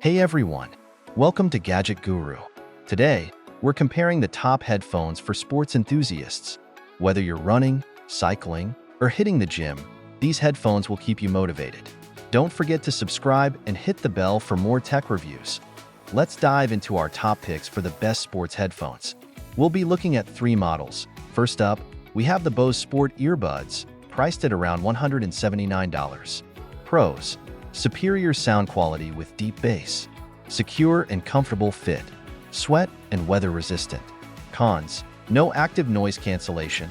Hey everyone, welcome to Gadget Guru. Today, we're comparing the top headphones for sports enthusiasts. Whether you're running, cycling, or hitting the gym, these headphones will keep you motivated. Don't forget to subscribe and hit the bell for more tech reviews. Let's dive into our top picks for the best sports headphones. We'll be looking at 3 models. First up, we have the Bose Sport earbuds, priced at around $179. Pros: superior sound quality with deep bass, secure and comfortable fit, sweat and weather resistant. Cons: no active noise cancellation,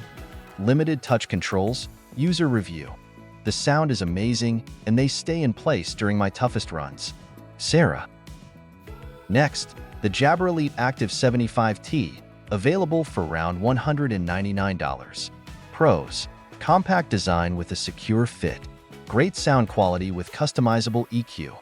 limited touch controls. User review: the sound is amazing and they stay in place during my toughest runs. Sarah. Next, the Jabra Elite Active 75T, available for around $199. Pros: compact design with a secure fit, great sound quality with customizable EQ,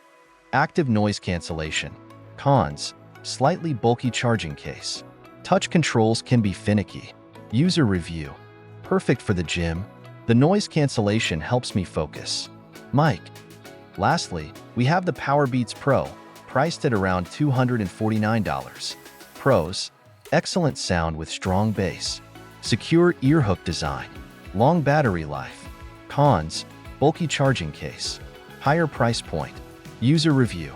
active noise cancellation. Cons: slightly bulky charging case. Touch controls can be finicky. User review: perfect for the gym. The noise cancellation helps me focus. Mic. Lastly, we have the Powerbeats Pro, priced at around $249. Pros: excellent sound with strong bass, secure earhook design, long battery life. Cons: bulky charging case, higher price point. User review: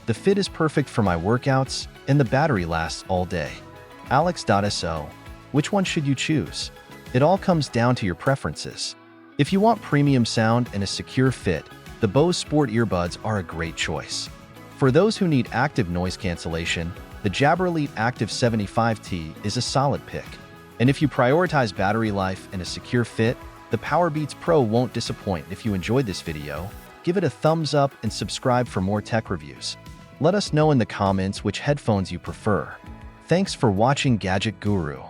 the fit is perfect for my workouts and the battery lasts all day. Alex.so, which one should you choose? It all comes down to your preferences. If you want premium sound and a secure fit, the Bose Sport earbuds are a great choice. For those who need active noise cancellation, the Jabra Elite Active 75T is a solid pick. And if you prioritize battery life and a secure fit, the Powerbeats Pro won't disappoint. If you enjoyed this video, give it a thumbs up and subscribe for more tech reviews. Let us know in the comments which headphones you prefer. Thanks for watching Gadget Guru.